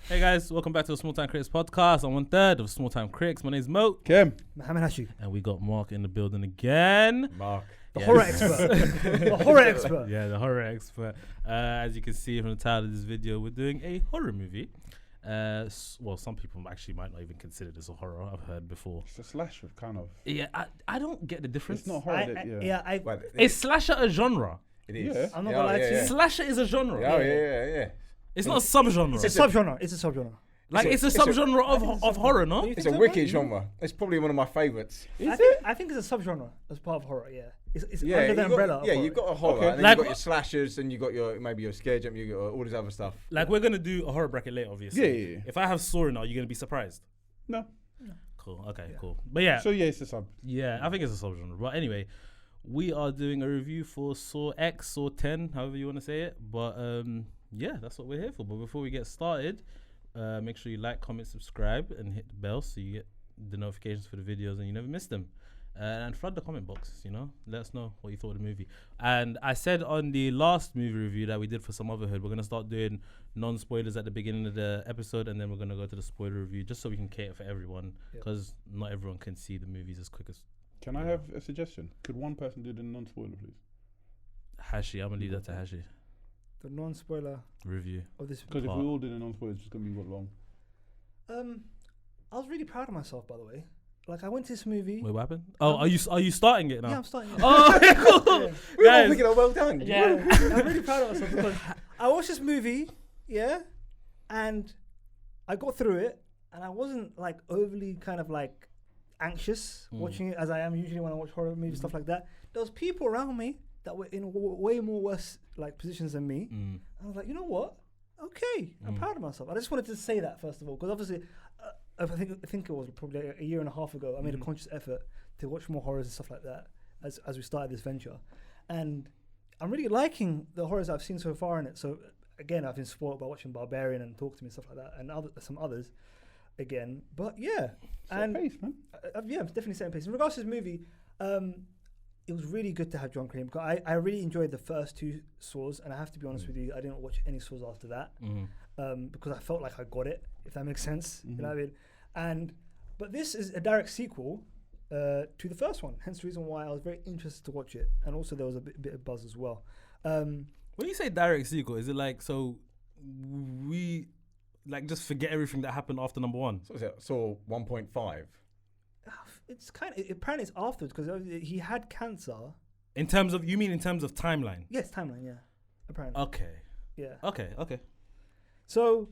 Hey guys, welcome back to the Small Time Critics podcast. I'm 1/3 of Small Time Critics. My name's Moe. Kim. Mohammed Hashi. And we got Mark in the building again. Mark. The horror expert. The horror expert. Yeah, the horror expert. As you can see from the title of this video, we're doing a horror movie. Well, some people actually might not even consider this a horror. I've heard before. It's a slasher, kind of. Yeah, I don't get the difference. It's not horror. Well, Is slasher a genre? it is. Yeah. I'm not gonna lie to you. Slasher is a genre. Yeah. It's not a subgenre. It's a subgenre. It's a subgenre. Like it's a subgenre of horror, no? It's a wicked genre. It's probably one of my favourites. I think it's a subgenre as part of horror. Yeah, it's under the umbrella. Yeah, you've got a horror, Okay. and then Like you've got your slashers, and you've got your maybe your scare jump, you got all this other stuff. Like we're gonna do a horror bracket later, obviously. Yeah. If I have Saw now, you're gonna be surprised. No. Cool. Okay. Cool. But yeah. So yeah, it's a sub. Yeah, I think it's a subgenre. But anyway, we are doing a review for Saw X, Saw 10, however you want to say it. But yeah, that's what we're here for. But before we get started, make sure you like, comment, subscribe, and hit the bell so you get the notifications for the videos and you never miss them. And flood the comment box, let us know what you thought of the movie. And I said on the last movie review that we did for Some Otherhood, we're going to start doing non-spoilers at the beginning of the episode, and then we're going to go to the spoiler review just so we can cater for everyone, because not everyone can see the movies as quick as... Can I have a suggestion? Could one person do the non-spoiler, please? Hashi, I'm going to leave that to Hashi. The non-spoiler Review. of this. Because if we all did a non-spoiler, it's just gonna be what long. I was really proud of myself, by the way. Like I went to this movie. Wait, what happened? Oh, are you starting it now? Yeah, I'm starting. Oh, okay, cool. Yeah. We're all Guys. thinking, well done. Yeah, I'm really proud of myself because I watched this movie, and I got through it, and I wasn't like overly kind of like anxious watching it as I am usually when I watch horror movies, stuff like that. There was people around me that were in way more worse like positions than me. I was like, you know what? Okay, I'm proud of myself. I just wanted to say that first of all, because obviously, I think it was probably a year and a half ago. I made a conscious effort to watch more horrors and stuff like that as we started this venture, and I'm really liking the horrors I've seen so far in it. So again, I've been spoiled by watching Barbarian and Talk to Me and stuff like that, and some others again. But yeah, Set pace, man. yeah, I'm definitely setting pace. In regards to this movie, it was really good to have John Kramer, because I really enjoyed the first two Saws, and I have to be honest with you, I didn't watch any Saws after that, because I felt like I got it, if that makes sense. You know what I mean? But this is a direct sequel to the first one, hence the reason why I was very interested to watch it, and also there was a bit of buzz as well. When you say direct sequel, is it like so we like just forget everything that happened after number one? So is it Saw 1.5? It's kind of, apparently it's afterwards, because he had cancer. In terms of timeline? Yes, timeline, yeah, apparently. Okay. Yeah. Okay. So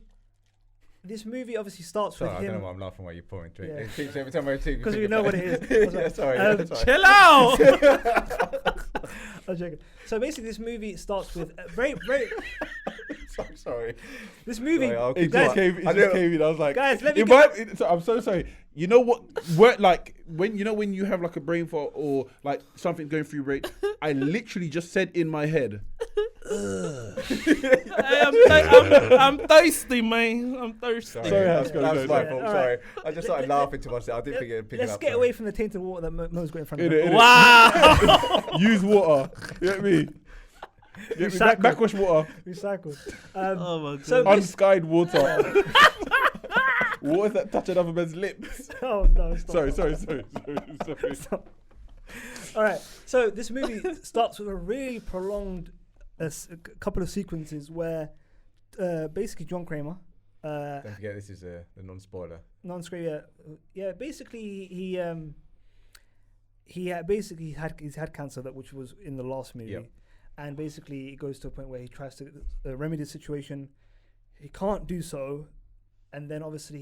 this movie obviously starts Sorry, with I him. don't know why I'm laughing while you pour into it. Yeah. It keeps every time I do. Because we know what it is. Yeah, sorry. Chill out! I'm joking. So basically, this movie starts with very, very. Sorry. This movie, Sorry, I'll It keep just going. came in. I was like, Guys, let me I'm so sorry. You know what? Like when you have like a brain fart or like something going through your brain, I literally just said in my head. I'm thirsty, man. I'm thirsty. Sorry, Sorry, that was my Yeah, fault. all Sorry. right. I just started laughing to myself. I didn't think it'd pick it let's up. get sorry. away from the tainted water that Mo's got in front of In him. it. Wow. Use water. You get me? Get me? Recycle. Backwash water. Recycled. Oh my god. So Unskied water. Water that touch another man's lips. oh no! Stop. Sorry. Stop. All right. So this movie starts with a really prolonged couple of sequences where basically John Kramer. Don't forget, this is the non-spoiler. Basically he's had cancer, which was in the last movie. Yep. And basically it goes to a point where he tries to remedy the situation. He can't do so, and then obviously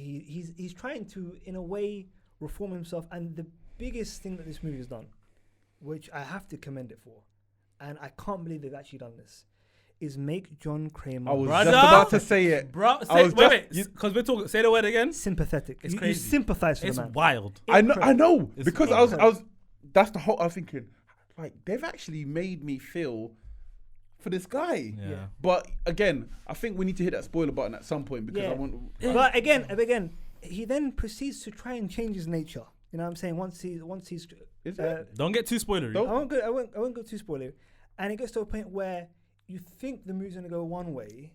he's trying to in a way reform himself. And the biggest thing that this movie has done, which I have to commend it for, and I can't believe they've actually done this, is make John Kramer I was Brother. just about to say it. Bro, I was wait, just- because we're talking. Say the word again. sympathetic. It's You crazy. sympathize with It's the man. wild. I know, It's because I was. That's the whole. I was thinking, like they've actually made me feel for this guy. Yeah. But again, I think we need to hit that spoiler button at some point because Yeah. I want. But again, he then proceeds to try and change his nature. You know what I'm saying? Once he's Is it? Don't get too spoilery. Don't- I won't go too spoiler. And it gets to a point where you think the movie's gonna go one way,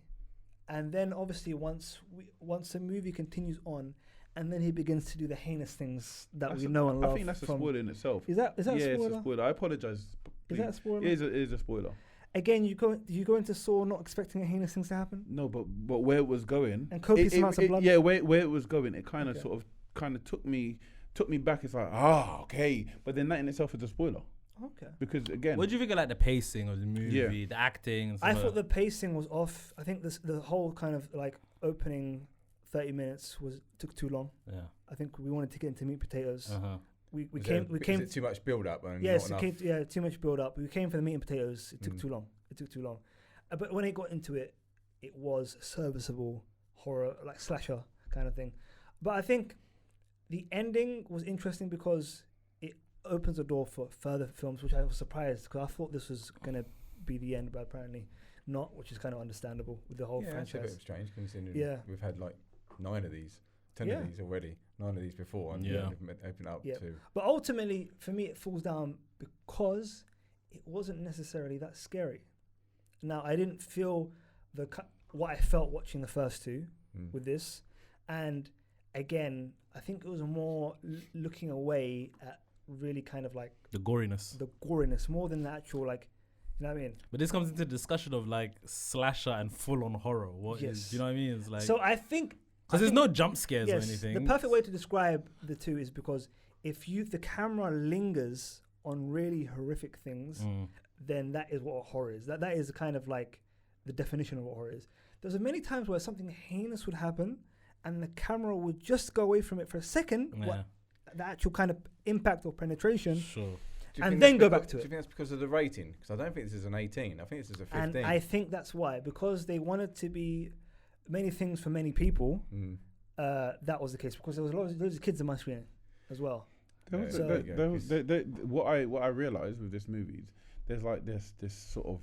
and then obviously once the movie continues on, and then he begins to do the heinous things that we know and love. I think that's a spoiler in itself. Is that yeah, a spoiler? it's a spoiler. I apologize. Is that a spoiler? It is a spoiler. Again, you go into Saw not expecting heinous things to happen. No, but where it was going, And copious amounts of blood. Yeah, where it was going, it kind of took me back. It's like, okay, but then that in itself is a spoiler. Okay. Because again, What do you think of like the pacing of the movie, the acting? And stuff I like thought that? the pacing was off. I think the whole kind of like opening 30 minutes took too long. Yeah. I think we wanted to get into meat potatoes. We Is came. it too much build up and Yes, not enough? too much build up. We came for the meat and potatoes. It took too long. But when it got into it, it was serviceable horror, like slasher kind of thing. But I think the ending was interesting because it opens the door for further films, which I was surprised because I thought this was going to be the end, but apparently not, which is kind of understandable with the whole That's a franchise. bit strange considering we've had like 9 of these, 10 of these already, 9 of these before, and open up to. But ultimately, for me, it falls down because it wasn't necessarily that scary. Now, I didn't feel what I felt watching the first two with this, and again, I think it was more looking away at really kind of like The goriness. more than the actual like, you know what I mean? But this comes into the discussion of like slasher and full on horror. Do you know what I mean? It's like, So I think because there's no jump scares or yes, anything. the perfect way to describe the two is because if the camera lingers on really horrific things, then that is what horror is. That is kind of like the definition of what horror is. There's many times where something heinous would happen and the camera would just go away from it for a second, the actual kind of impact or penetration, and then go back to it. Do you think that's because of the rating? Because I don't think this is an 18. I think this is a 15. And I think that's why, because they wanted to be many things for many people. That was the case because there was loads of kids in my screen as well. What I realized with this movie, there's like this sort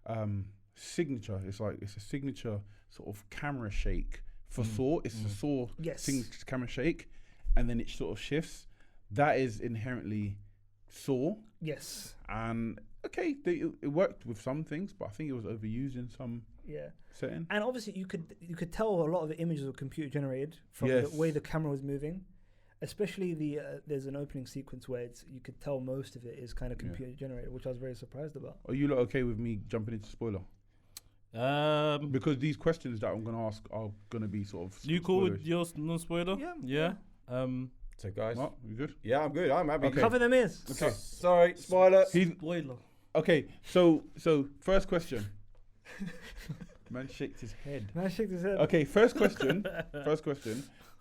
of signature. It's a signature sort of camera shake for Saw. It's a Saw signature camera shake, and then it sort of shifts. That is inherently Saw. Yes. And okay, it worked with some things, but I think it was overused in some setting. And obviously, you could tell a lot of the images were computer generated from the way the camera was moving. Especially there's an opening sequence where you could tell most of it is kind of computer generated, which I was very surprised about. Are you lot okay with me jumping into spoiler? Because these questions that I'm going to ask are going to be sort of. You cool with your non-spoiler? Yeah. So guys, Mark, you good? Yeah, I'm good. I'm happy. Okay. Cover them ears. Okay. Sorry, spoiler. Spoiler. Okay, so first question. Man shakes his head. Okay, first question.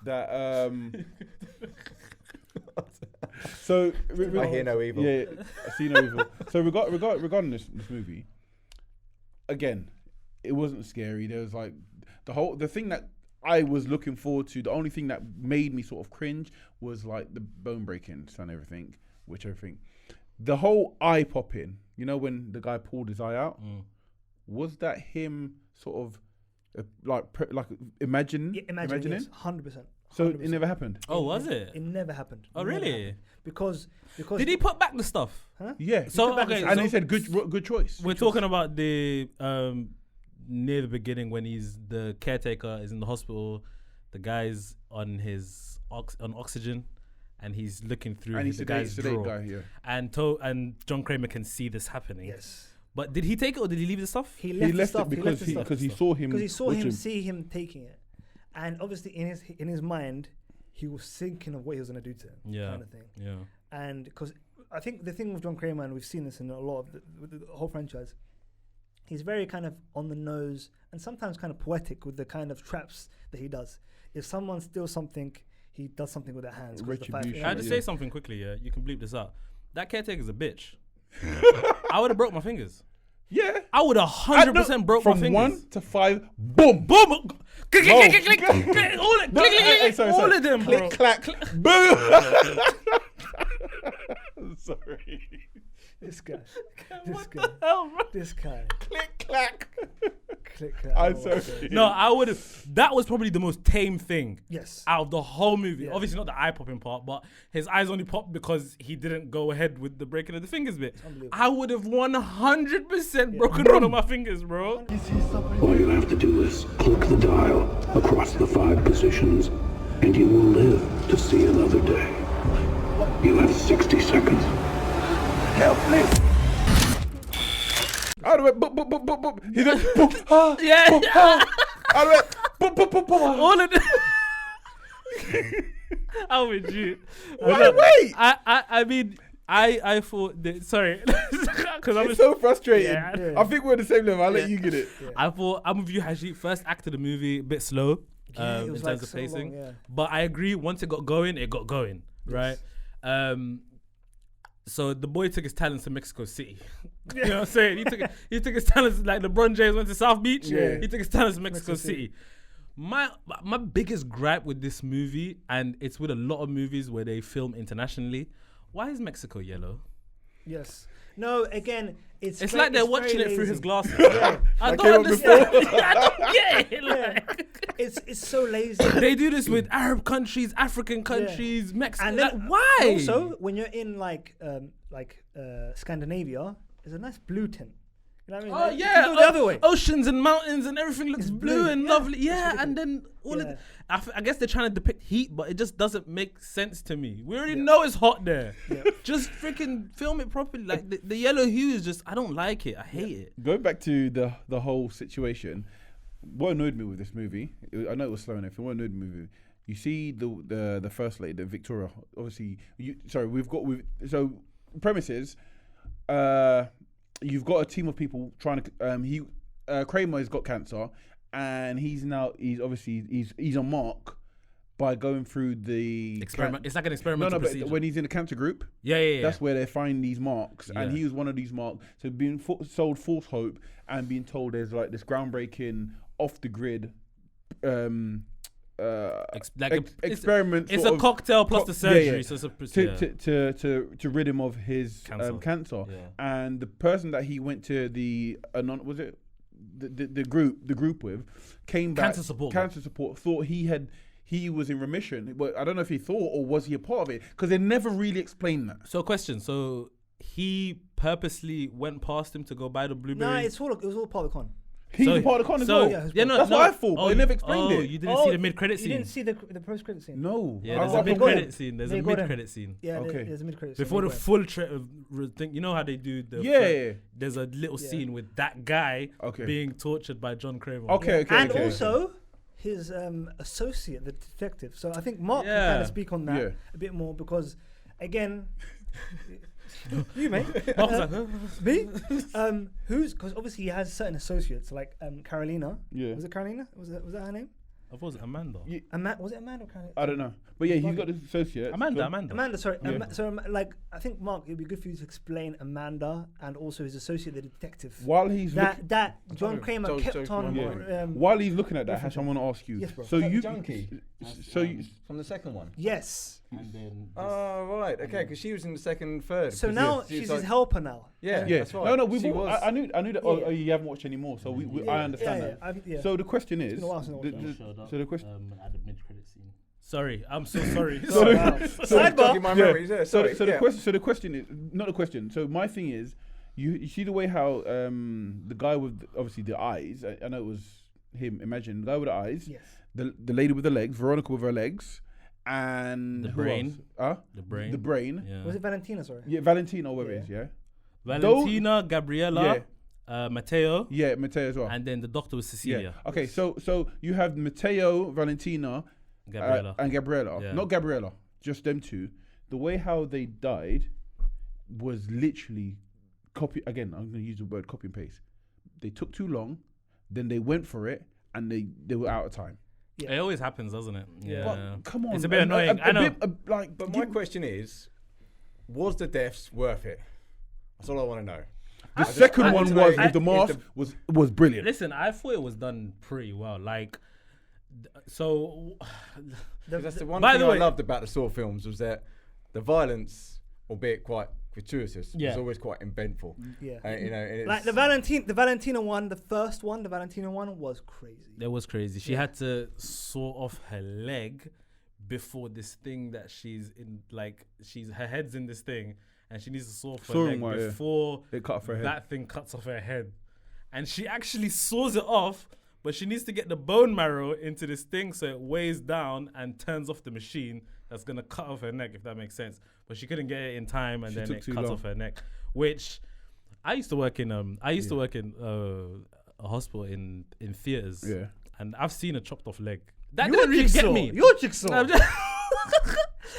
That so I hear no evil. Yeah, I see no evil. So regarding this movie, again, it wasn't scary. There was like the thing that I was looking forward to. The only thing that made me sort of cringe was like the bone breaking and everything. The whole eye popping. You know when the guy pulled his eye out. Was that him sort of imagining? Yeah, imagining. 100%. So it never happened. Oh, was it? It never happened. Oh, really? Because did he put back the stuff? Huh? Yeah. So okay, and he said good choice. We're talking about the near the beginning when the caretaker is in the hospital, the guy's on his on oxygen, and he's looking through and the guy's drawer. And John Kramer can see this happening. Yes. But did he take it or did he leave the stuff? He left it because he saw him. Because he saw him see him taking it, and obviously in his mind, he was thinking of what he was going to do to him. Kind of thing. Yeah. And because I think the thing with John Kramer, and we've seen this in a lot of the whole franchise, he's very kind of on the nose and sometimes kind of poetic with the kind of traps that he does. If someone steals something, he does something with their hands. Retribution. Can I just say something quickly? Yeah, you can bleep this out. That caretaker's a bitch. I would have broke my fingers. Yeah. I would 100% broke my fingers. From 1 to 5, boom. Boom. Click, click, click, click, click, click. All of them, bro. Click, clack, boom. Sorry. This guy. What the hell, bro? This guy. Click, clack. I'm Oh, so okay. scared. No, I would have. That was probably the most tame thing Yes. out of the whole movie. Yeah. Obviously not the eye popping part, but his eyes only popped because he didn't go ahead with the breaking of the fingers bit. Unbelievable. I would have 100% broken one of my fingers, bro. All you have to do is click the dial across the 5 positions, and you will live to see another day. You have 60 seconds. Help me! Out of it, boop, boop, boop, boop, boop. He went, boop, ah, Yeah, boop, yeah. ah. Out of it, boop, boop, boop, boop. All of the. I'm with you. Wait. I mean, I thought that, sorry, because I'm It's so frustrating. Yeah. I think we're on the same level. I'll let Yeah. you get it. I thought I'm with you, Hashi. First act of the movie, a bit slow Yeah, it in was terms like of so pacing. long, yeah. But I agree. Once it got going, right? So the boy took his talents to Mexico City. You know what I'm saying? He took his talents like LeBron James went to South Beach. Yeah. He took his talents to Mexico Mexico City. City. My biggest gripe with this movie, and it's with a lot of movies where they film internationally, why is Mexico yellow? Yes. No, again, it's Like they're very watching it through lazy. his glasses. Yeah. I That don't came up understand. before. I don't get it. Yeah. Like, It's so lazy. they do this with Arab countries, African countries, Mexico. And then Like, why? Also, when you're in Scandinavia, there's a nice blue tint. You know what I mean? Oh Like, you yeah, can go the other way. Oceans and mountains and everything looks It's blue blue, and yeah. lovely. It's Yeah, really and good. then all of Yeah. I guess they're trying to depict heat, but it just doesn't make sense to me. We already know it's hot there. Just freaking film it properly. Like the yellow hue is just, I don't like it. I hate it. Going back to the whole situation, what annoyed me with this movie, I know it was slow and everything. What annoyed me with it, you see the first lady, the Victoria. Obviously, so premise is, you've got a team of people trying to. Kramer has got cancer, and he's on Mark by going through the Experiment. It's like an No, experimental but procedure. when he's in the cancer group, yeah. that's where they find these marks, and Yeah. he was one of these marks. So being sold false hope and being told there's like this groundbreaking off the grid experiment. It's sort a of cocktail plus the yeah, surgery. yeah. So it's a to rid him of his Cancer. cancer. Yeah. And the person that he went to the group with came back. Cancer support thought he was in remission. But I don't know if he thought or was he a part of it, because they never really explained that. So question. So he purposely went past him to go buy the blueberry. No, it was all part of the con. He's a part of the con as well. That's what I thought, but they never explained it. You didn't see the mid-credit scene. You didn't see the post-credit scene. No. Yeah, I there's got a the mid-credit scene. There's They a got him. mid-credit scene. Yeah, Okay. there's a mid-credit scene. Before the They got him. full thing, you know how they do the Yeah. There's a little Yeah. scene with that guy Okay. being tortured by John Kramer. Okay. And okay. also his associate, the detective. So I think Mark can Yeah. kind of speak on that Yeah. a bit more, because again, you mate, Mark was like, huh? me, because obviously he has certain associates like Carolina. Yeah. Was it Carolina? Was that her name? I thought it was Amanda. Yeah. Was it Amanda or Carolina? I don't know. But yeah, he's got this associate. Amanda. Amanda, sorry. Yeah. Like, I think Mark, it'd be good for you to explain Amanda and also his associate, the detective. While he's that John Kramer Joe- kept Joe on. Kramer. While he's looking at that, Hash, I want to ask you. Yes, bro. So That you, junkie? so you, From the second one. Yes. And then Oh right, okay, because she was in the second, third. So 'cause now she was she's like- his helper now. Yeah, yeah. that's right. No, we've She all, was. I knew that. Yeah, Oh, yeah. you haven't watched anymore, so I understand that. Yeah. So the question is, been a while since I watched the- that. showed up, so the question. at the mid-credit scene. Sorry, I'm so sorry. So the- Wow. Jogging Sidebar. my Yeah. memories, yeah, So, sorry, so yeah. the question. So the question is not a question. So my thing is, you see the way how the guy with obviously the eyes. I know it was him. Imagine the guy with the eyes. Yes. The lady with the legs. Veronica with her legs. And The who brain. else? Huh? The brain. The brain. Yeah. Was it Valentina? Sorry. Yeah, Valentina, whatever it is. Yeah. Yeah. Valentina, Gabriella, Matteo, Yeah, Matteo as well. and then the doctor was Cecilia. Yeah. Okay, so you have Matteo, Valentina, Gabriella. and Gabriella. Yeah. Not Gabriella, just them two. The way how they died was literally copy. Again, I'm going to use the word copy and paste. They took too long, then they went for it, and they were out of time. It always happens, doesn't it? Yeah. But come on, It's a bit annoying. I know. But my question is, was the deaths worth it? That's all I want to know. the second I one want to was know with the if mask was brilliant. Listen, I thought it was done pretty well. Like, so. 'Cause that's the one by thing the I way- loved about the Saw films was that the violence, albeit quite gratuitous. Yeah. It's always quite eventful. Yeah. You know, and Like it's- the Valentina one, the first one, the Valentina one was crazy. That was crazy. She had to saw off her leg before this thing that she's in. Like her head's in this thing, and she needs to saw off her leg before it cut off her head. that thing cuts off her head. And she actually saws it off, but she needs to get the bone marrow into this thing so it weighs down and turns off the machine that's gonna cut off her neck, if that makes sense. But she couldn't get it in time, and then it cuts off her neck. Which I used to work in. I used to work in a hospital in theaters. Yeah. And I've seen a chopped off leg. That Your didn't really jigsaw. get me. Your jigsaw. I'm just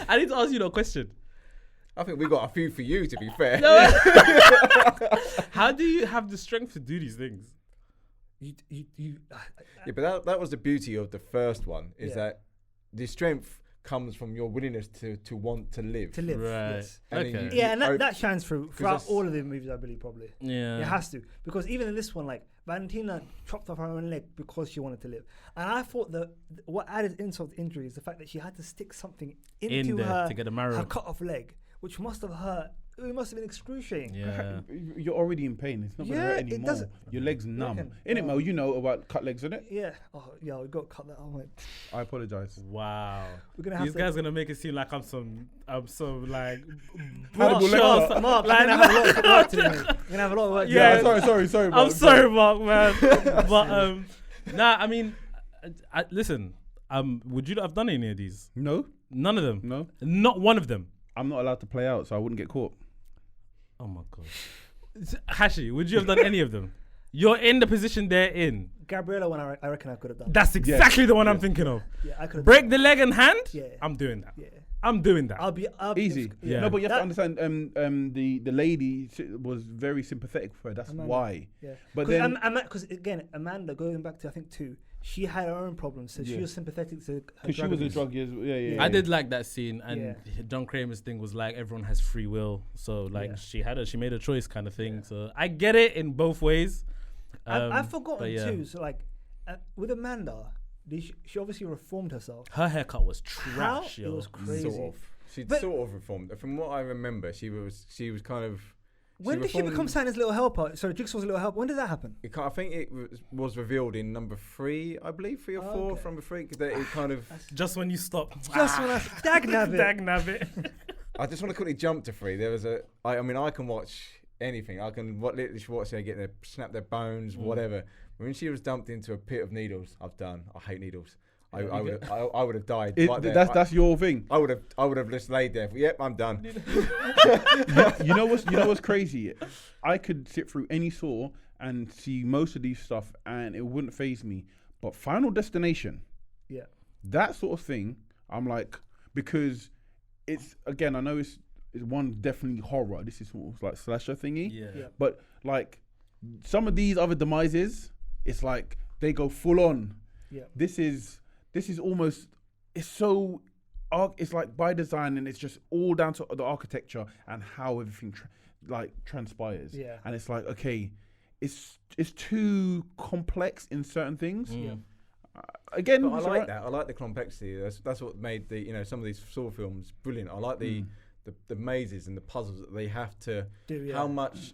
I need to ask you a question. I think we got a few for you, to be fair. How do you have the strength to do these things? You Yeah, but that was the beauty of the first one, is that the strength comes from your willingness to want to live. to live. Right. Yes. And then Okay. you Yeah, and open- that shines through throughout that's- all of the movies, I believe, probably. Yeah. It has to. Because even in this one, like, Valentina chopped off her own leg because she wanted to live. And I thought that what added insult to injury is the fact that she had to stick something into there her, to get the marrow. her cut off leg, which must have hurt. It must have been excruciating. Yeah. You're already in pain. It's not gonna hurt Yeah, it anymore. doesn't- Your leg's numb. reckon? In it, Mo, you know about cut legs, innit? Yeah. Oh, yeah, we got to cut that. Oh, my. I apologize. Wow. We're going to have These to. guys gonna make it seem like I'm some like Hannibal butcher. Lecter. Mark, we're going to have a lot of work today. We're going to have a lot of work Yeah. today. Sorry. I'm sorry, Mark, man. But nah, I mean, listen. Would you not have done any of these? No, None of them. no. Not one of them. I'm not allowed to play out, so I wouldn't get caught. Oh my god. Hashi, would you have done any of them? You're in the position they're in. Gabriella one, I reckon I could have done. That's exactly the one I'm thinking of. Yeah, I could have Break the leg and hand. Yeah. I'm doing that. Yeah. I'm doing that. I'll be Easy. Yeah. No, but you have to That- understand. The lady was very sympathetic for her. That's Amanda. why. Yeah. But then Because again, Amanda, going back to I think 2, she had her own problems, so she Yeah. was sympathetic to her because she was a abuse. drug user. Yeah. I did like that scene, and Yeah. John Kramer's thing was like everyone has free will, so like Yeah. she made a choice kind of thing. So I get it in both ways. I've but forgotten yeah. too. So like with Amanda, she obviously reformed herself. Her haircut was How? trash, It yo. was crazy. Sort of. She'd But- sort of reformed. From what I remember, she was kind of. When did she reformed- become Santa's little helper? Sorry, Jigsaw's little helper. When did that happen? I think it was revealed in number 3, I believe, 3 or 4 Okay. from number 3. That it kind of. Just when you stop. Just when I dag Dag-nabbit. I just want to quickly jump to 3. There was I mean, I can watch anything. I can literally watch her get snap their bones, whatever. When she was dumped into a pit of needles, I hate needles. I would have died. Right there. That's your thing. I would have just laid there. Yep, I'm done. You know what's crazy? I could sit through any saw and see most of these stuff, and it wouldn't faze me. But Final Destination, Yeah. that sort of thing, I'm like, because it's, again, I know it's one definitely horror. This is sort of like slasher thingy. Yeah. But like some of these other demises, it's like they go full on. Yeah. This is almost, it's so, it's like by design, and it's just all down to the architecture and how everything transpires. Yeah. And it's like, okay, it's too complex in certain things. Yeah. Again, But I it's like alright. that. I like the complexity. That's what made some of these Saw films brilliant. I like the mazes and the puzzles that they have to. How much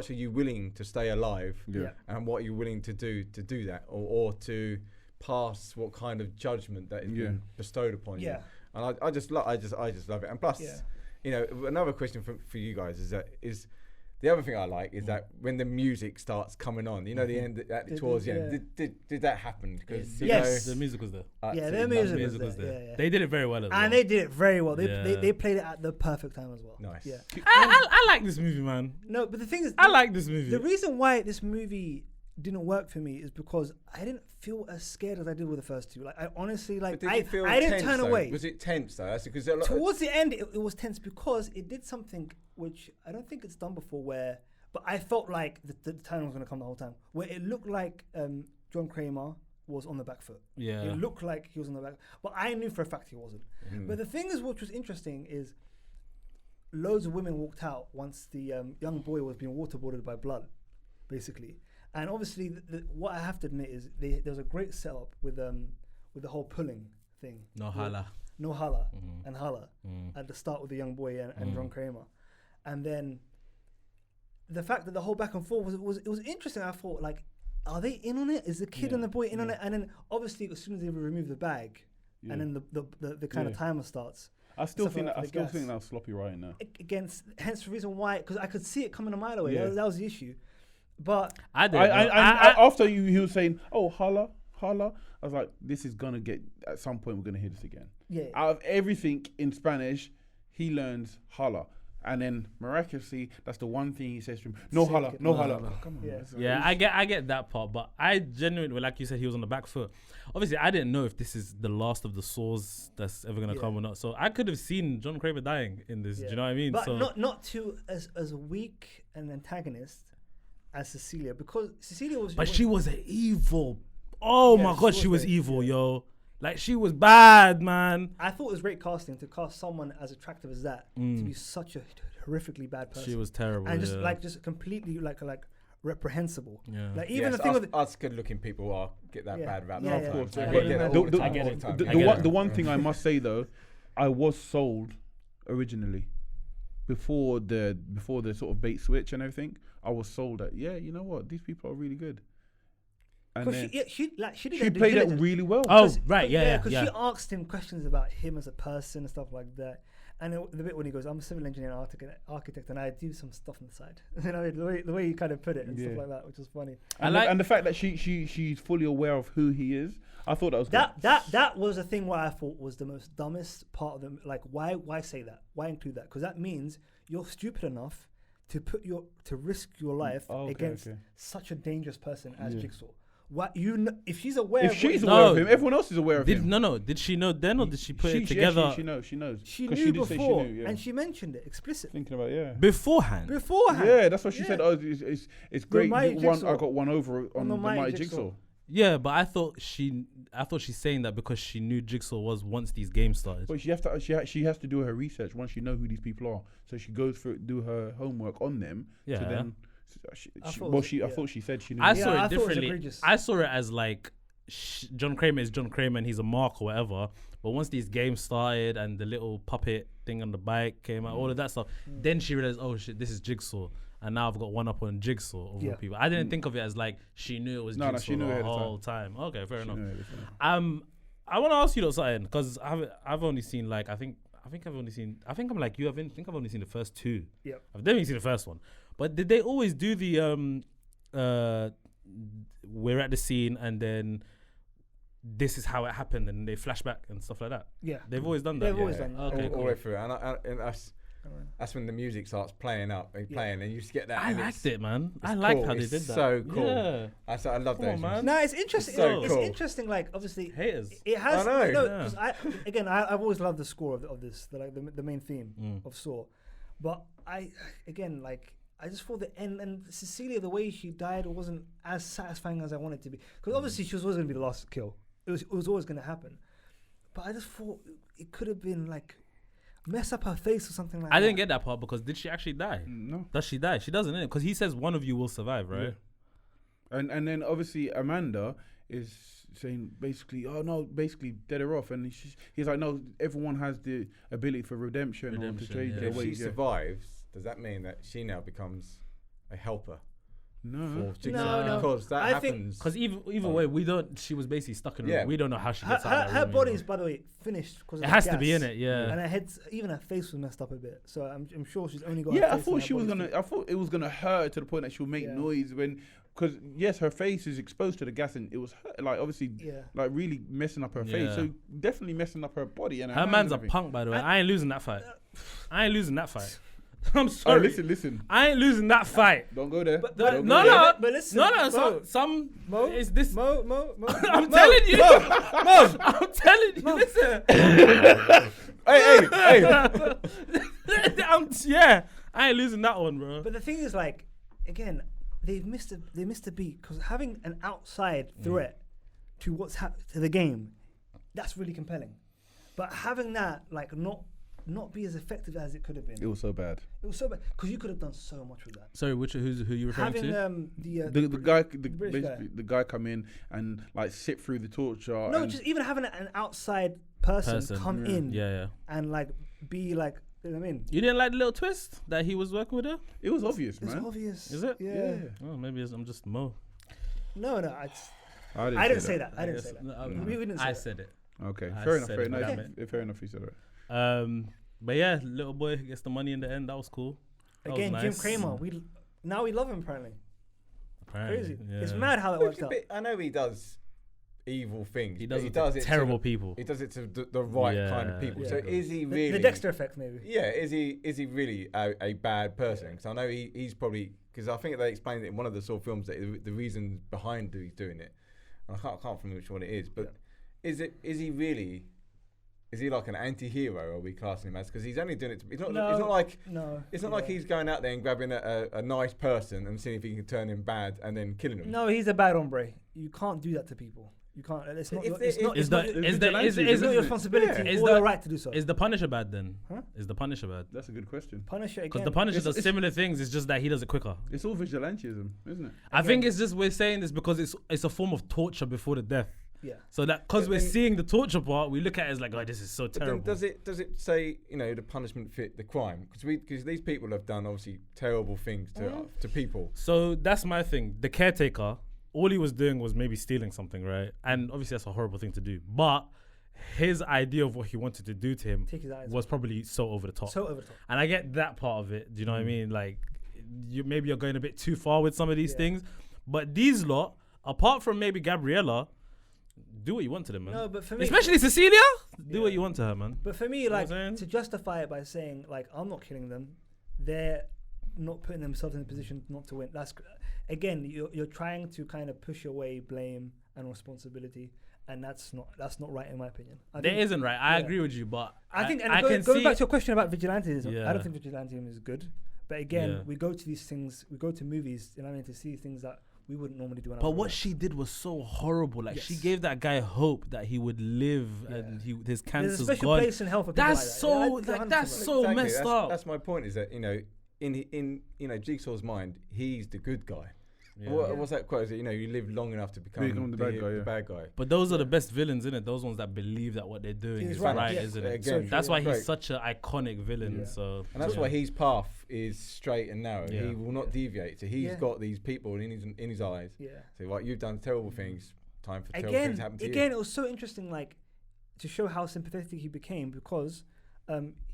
are you willing to stay alive? Yeah. And what are you willing to do that, or to pass what kind of judgment that is been bestowed upon you? Yeah. And I just love it. And plus, another question for you guys is. The other thing I like is that when the music starts coming on, the end towards the end. Did that happen? Because Yes. The music was there. Their music was there. Yeah. They did it very well as well. And they did it very well. They Yeah. they played it at the perfect time as well. Nice. Yeah. I like this movie, man. No, but the thing is, I like this movie. the reason why this movie didn't work for me is because I didn't feel as scared as I did with the first 2. Like I honestly, like But did you feel I didn't tense, turn though? away. Was it tense though? That's because Towards the end, it was tense because it did something which I don't think it's done before. But I felt like the turn was going to come the whole time. Where it looked like John Kramer was on the back foot. Yeah. It looked like he was on the back, but I knew for a fact he wasn't. But the thing is, which was interesting, is loads of women walked out once the young boy was being waterboarded by blood, basically. And obviously, what I have to admit is there was a great setup with the whole pulling thing. No holla. And holla at the start with the young boy and John Kramer. and then the fact that the whole back and forth was interesting. I thought, like, are they in on it? Is the kid and the boy in on it? And then obviously as soon as they remove the bag, and then the kind of timer starts. I still think that was sloppy writing there. Hence the reason why, because I could see it coming a mile away. That was the issue. But after he was saying, "Oh, holla," I was like, "This is gonna get at some point. We're gonna hear this again." Yeah. Out of everything in Spanish, he learns holla, and then miraculously, that's the one thing he says to him: "No holla, no holla." Oh, come on. Yeah, I get that part, but I genuinely, like you said, he was on the back foot. Obviously, I didn't know if this is the last of the Saws that's ever gonna come or not. So I could have seen John Kramer dying in this. Do you know what I mean? But so not to as weak an antagonist as Cecilia, because Cecilia was. But she was an evil. Oh my God, she was evil, yeah. yo. Like, she was bad, man. I thought it was great casting to cast someone as attractive as that to be such a horrifically bad person. She was terrible, and just completely like reprehensible. Yeah. Like even the thing with us good-looking people are get that bad rap. Of course. I get it. The one thing I must say though, I was sold originally before the sort of bait switch and everything. I was sold that you know what, these people are really good. And then she she played it really well. Oh, right, because she asked him questions about him as a person and stuff like that. And the bit when he goes, "I'm a civil engineer and architect, and I do some stuff on the side." You know, the way he kind of put it and stuff like that, which was funny. And the fact that she's fully aware of who he is, I thought that was good. That was the thing where I thought was the most dumbest part of them. Like, why say that? Why include that? Because that means you're stupid enough to risk your life against such a dangerous person as Jigsaw. What if she's aware? If she's aware of him, everyone else is aware of him. No. Did she know then, or did she put it together? She knows. She knew before, and she mentioned it explicitly. Thinking about beforehand. Yeah, that's what she said. Oh, it's great. I got one over on the Mighty Jigsaw. Yeah, but I thought she's saying that because she knew Jigsaw was once these games started. But she has to do her research once she know who these people are. So she goes through do her homework on them. Yeah. To then, I thought she said she knew. I saw it differently. Egregious. I saw it as like John Kramer is John Kramer and he's a mark or whatever. But once these games started and the little puppet thing on the bike came out, all of that stuff, then she realized, oh shit, this is Jigsaw. And now I've got one up on Jigsaw of all people. I didn't think of it as like she knew it was Jigsaw she knew the whole time. Okay, fair enough. I want to ask you something because I've only seen like I think I'm like you. I think I've only seen the first two. Yep. I've definitely seen the first one. But did they always do the we're at the scene and then this is how it happened and they flash back and stuff like that? Yeah. They've always done that. They've always done that. Okay, all the way through, and that's when the music starts playing and you just get that. I liked it, man. I cool. liked how they it's did that. So cool. Yeah. I love those, man. No, it's interesting. It's so cool. Interesting. Like obviously, Haters. It has. I know. No, because I've always loved the score of this, the main theme of Saw, but I just thought the end and Cecilia, the way she died wasn't as satisfying as I wanted it to be. Because obviously she was always going to be the last kill. It was always going to happen. But I just thought it could have been like mess up her face or something like that. I didn't get that part because did she actually die? No. Does she die? She doesn't, innit? Because he says one of you will survive, right? Yeah. And then obviously Amanda is saying basically, oh no, basically dead her off, and he's like, no, everyone has the ability for redemption or to trade their If way. she survives, does that mean that she now becomes a helper? No. No. Because that happens. Because either way, we don't. She was basically stuck in a room. We don't know how she gets out of that her room, body's, by the way, finished because it has to be in it, yeah. And her head's, even her face was messed up a bit. So I'm sure she's only got. Yeah, her I face thought and she her was body gonna. I thought it was gonna hurt to the point that she'll make noise when, because yes, her face is exposed to the gas and it was like obviously like really messing up her face. So definitely messing up her body and her man's a punk, by the way. I ain't losing that fight. I'm sorry. Listen. I ain't losing that fight. Don't go there. But listen. No. Mo, Some Mo, is this. Mo. I'm telling you. Mo. I'm telling you. Listen. hey. I ain't losing that one, bro. But the thing is, like, again, they missed a beat because having an outside threat to to the game, that's really compelling. But having that, like, not be as effective as it could have been. It was so bad. It was so bad because you could have done so much with that. Sorry, who you referring Having to? The guy come in and like sit through the torture. No, just even having an outside person come in, yeah, and like be like You know what I mean? You didn't like the little twist that he was working with her? It was obvious, It's man. obvious. Is it? Yeah. Oh, maybe I'm just Mo. No. I I didn't say that. I didn't guess- say that. no, we didn't say I that. said it. Okay, I fair enough. said Fair it, enough. damn it. Fair enough. He said it. But yeah, little boy gets the money in the end. That was cool. That was Again, Jim nice. Cramer. Now we love him apparently. Apparently, Crazy. yeah. It's mad how that works out. I know he does evil things. He but does he it does to it terrible to people. He does it to the right kind of Yeah, people. yeah. So is he The- really the Dexter effect, maybe. Yeah, is he really a bad person? Because I know he's probably, because I think they explained it in one of the sort of films that the reason behind he's doing it. And I can't remember which one it is, but is he really? Is he like an anti-hero? Or are we classing him as? Because he's only doing it. It's not like he's going out there and grabbing a nice person and seeing if he can turn him bad and then killing him. No, he's a bad hombre. You can't do that to people. You can't. It's not. It's not your responsibility Is or the- your right to do so. Is the Punisher bad then? Huh? Is the Punisher bad? That's a good question. Punisher Because again. the Punisher It's- does similar things. It's just that he does it quicker. It's all vigilantism, isn't it? I think it's just we're saying this because it's a form of torture before the death. Yeah. So that because But we're then- seeing the torture part, we look at it as like, oh, this is so But then terrible. does it say the punishment fit the crime? Because these people have done obviously terrible things to people. So that's my thing. The caretaker, all he was doing was maybe stealing something, right? And obviously that's a horrible thing to do. But his idea of what he wanted to do to him Take his eyes was probably so over the top. So over the top. And I get that part of it. Do you know what I mean? Like, maybe you're going a bit too far with some of these Yeah. things. But these lot, apart from maybe Gabriella, do what you want to them, man. No, but for me, Especially Cecilia, do Yeah. what you want to her, man. But for me, know like what I'm saying? to justify it by saying like I'm not killing them, they're not putting themselves in a position not to win. That's again, you're trying to kind of push away blame and responsibility, and that's not right in my opinion. I There think- isn't, right? I yeah. agree with you, but I think, and I going, can going see back to your question about vigilantism, Yeah. I don't think vigilantism is good. But again, Yeah. we go to these things, we go to movies, you know what I mean, to see things that we wouldn't normally do. In our But real what life. she did was so horrible. Like she Yes. gave that guy hope that he would live and his There's cancer's a special gone. place in hell for people That's like that. so Yeah, like that's 100%. so Exactly, messed up. That's my point. Is that in Jigsaw's mind, he's the good guy. Yeah. What's that quote? Is it, you live long enough to become the bad guy, yeah. bad guy. But those are the best villains, innit? Those ones that believe that what they're doing He's is right, right, yeah. isn't it? Again, That's why great. he's such an iconic villain. Yeah. So And that's yeah. why his path is straight and narrow. Yeah. He will not deviate. So he's Yeah. got these people in his eyes. Yeah. So like you've done terrible things. Time for terrible Again, things to happen to it you. was so interesting, like to show how sympathetic he became because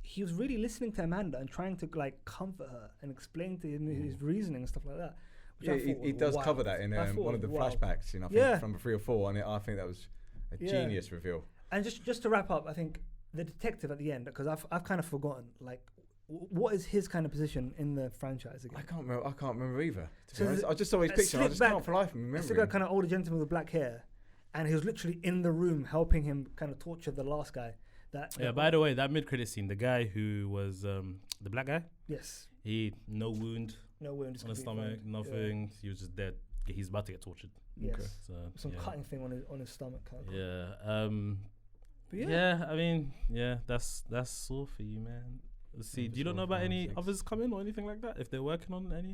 he was really listening to Amanda and trying to like comfort her and explain to him his reasoning and stuff like that. Which Yeah, I thought he was does wild. cover that in I thought one of it the was wild. flashbacks. I think Yeah. from 3 or 4, and I think that was a Yeah. genius reveal. And just to wrap up, I think the detective at the end, because I've kind of forgotten, like, what is his kind of position in the franchise again? I can't remember either. To So be honest. the- I just saw his a picture. And I slick just back- can't for life It's remember. like a kind of older gentleman with black hair, and he was literally in the room helping him kind of torture the last guy. Yeah. By the way, that mid-credit scene, the guy who was the black guy, Yes, he no wound no wound, just on his completely stomach, fine. nothing. He was just dead. He's about to get tortured. Yeah. Yes, So some yeah. cutting thing on his stomach. Kind of. Yeah. But Yeah. I mean, yeah. That's all for you, man. Let's see. Do you not know about any others coming or anything like that? If they're working on any?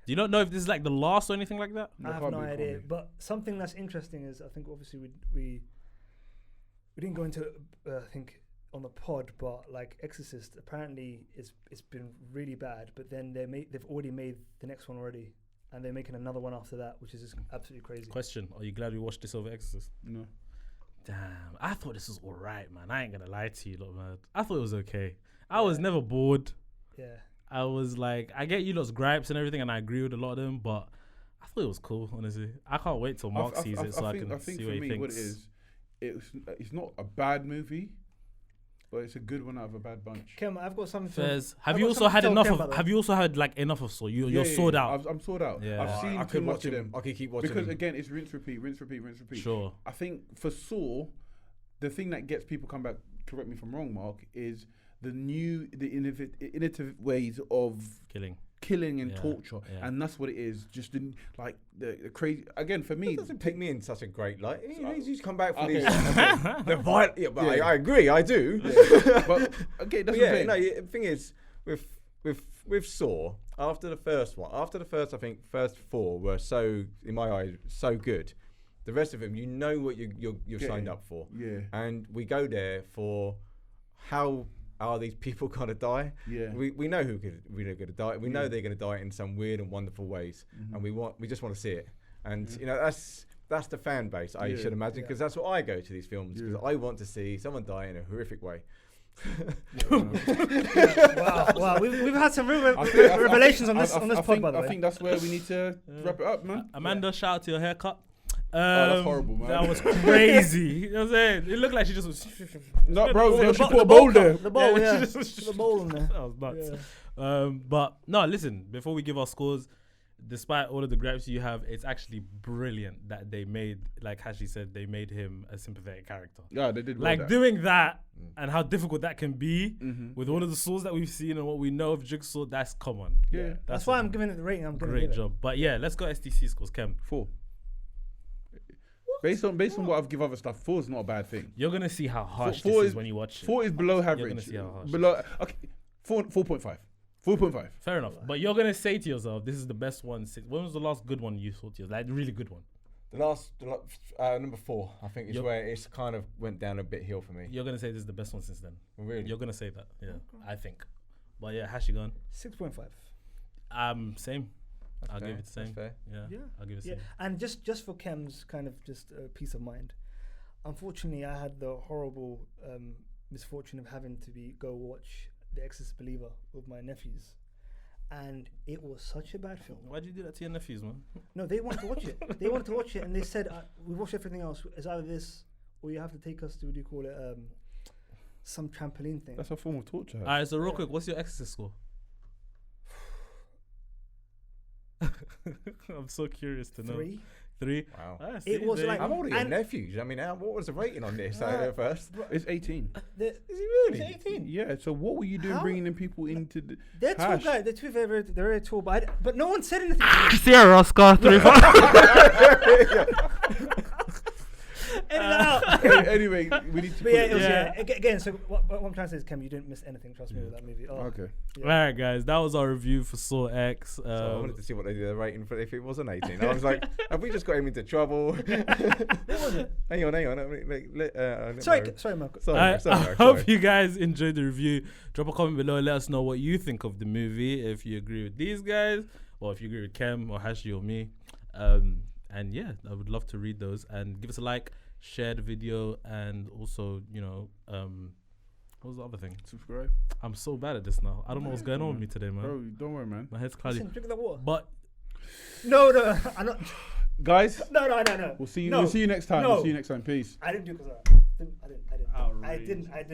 Do you not know if this is like the last or anything like that? I have no idea. But something that's interesting is I think obviously we didn't go into I think on the pod, but like Exorcist apparently it's been really bad. But then they've already made the next one already, and they're making another one after that, which is just absolutely crazy. Question: are you glad we watched this over Exorcist? No. Damn, I thought this was alright, man. I ain't gonna lie to you, look, man. I thought it was okay. I was never bored. Yeah. I was like, I get you lot's gripes and everything, and I agree with a lot of them, but I thought it was cool, honestly. I can't wait till Mark sees it so I can think see for what he me, thinks. what it is, it's not a bad movie, but it's a good one out of a bad bunch. Kim, I've got something. Fairs. I've Have you got also something had to tell enough Kim of? about Have you also had like enough of Saw? You're sold out. I'm sold out. Yeah. I've seen I too could much watch of him. them. I could keep watching Because him. again, it's rinse, repeat, rinse, repeat, rinse, repeat. Sure. I think for Saw, the thing that gets people come back, correct me if I'm wrong, Mark, is the innovative ways of killing and Yeah, torture, yeah. and that's what it is. Just the crazy. Again, for me, It doesn't pick me in such a great light. He's just come back from Okay. these. The violent. Yeah, but Yeah. I agree. I do. but okay, that's But what I'm saying. the thing is, with Saw, after the first, I think first 4 were so, in my eyes, so good. The rest of them, you know what you're signed up for. Yeah. And we go there for how are these people gonna die? Yeah. We know we're gonna die. We know they're gonna die in some weird and wonderful ways, and we just want to see it. And you know, that's the fan base, I should imagine, because that's what I go to these films, because I want to see someone die in a horrific way. Wow, we've had some real revelations on this pod, by the way. I think that's where we need to wrap it up, man. Amanda, shout out to your haircut. That's horrible, man. That was crazy. You know what I'm saying? It looked like she just was. No, bro, she put a bowl there. The bowl, Yeah, yeah. she just- The bowl in there. That was nuts. But no, listen. Before we give our scores, despite all of the gripes you have, it's actually brilliant that they made, like Hashi said, they made him a sympathetic character. Yeah, they did. Like that. doing that and how difficult that can be with all of the swords that we've seen and what we know of Jigsaw. That's common. Yeah. That's why I'm giving it the rating. I'm gonna Great give it. job. But yeah, let's go STC scores. Kem, 4. Based on what I've give other stuff, 4 is not a bad thing. you're gonna see how harsh Four this is when you watch it. 4 is below average. You're gonna see how harsh. Below. Okay. 4.5. 4.5. Fair enough. But you're gonna say to yourself, "This is the best one." When was the last good one you saw to yourself? Like really good one. The last number 4, I think, is where it's kind of went down a bit hill for me. You're gonna say this is the best one since then. Really? You're gonna say that, yeah. I think. But yeah, Hashi gone. 6.5. Same. I'll fair. give it the same. That's fair. Yeah. I'll give it the Yeah, same. and just for Kem's kind of just peace of mind. Unfortunately, I had the horrible misfortune of having to go watch The Exorcist Believer with my nephews, and it was such a bad film. Why'd you do that to your nephews, man? No, they wanted to watch it. They wanted to watch it, and they said, "We watched everything else. It's either this, or you have to take us to what do you call it, some trampoline thing." That's a form of torture. Alright, so real quick, what's your Exorcist score? I'm so curious to know. 3. 3. Wow. Ah, It see, was there you like- go. How old are your And- nephews? I mean, what was the rating on this at first? It's 18. Is he really? Is it 18? Yeah. So what were you doing How? bringing in people into the? They're tall Hash. guys. They're very tall, but no one said anything. Sierra Oscar 3. Edit that out. Anyway, we need to. But yeah, put it was, Yeah. again, so what I'm trying to say is, Kem, you didn't miss anything. Trust me with that movie. Oh, Okay. yeah. Alright, guys, that was our review for Saw X. So I wanted to see what they did the rating for if it was an 18. I was like, have we just got him into trouble? Hang on. Sorry, Mark. I hope you guys enjoyed the review. Drop a comment below and let us know what you think of the movie. If you agree with these guys, or if you agree with Kem or Hashi or me. And yeah, I would love to read those. And give us a like, share the video, and also, you know, what was the other thing? Subscribe. I'm so bad at this now. I don't know what's going on with me today, man. Bro, don't worry, man. My head's cloudy. Listen, drink that water. But No, I'm not. Guys, No. we'll see you. No. We'll see you next time. No. We'll see you next time. Peace. I didn't do it because I didn't. Outrageous. I didn't.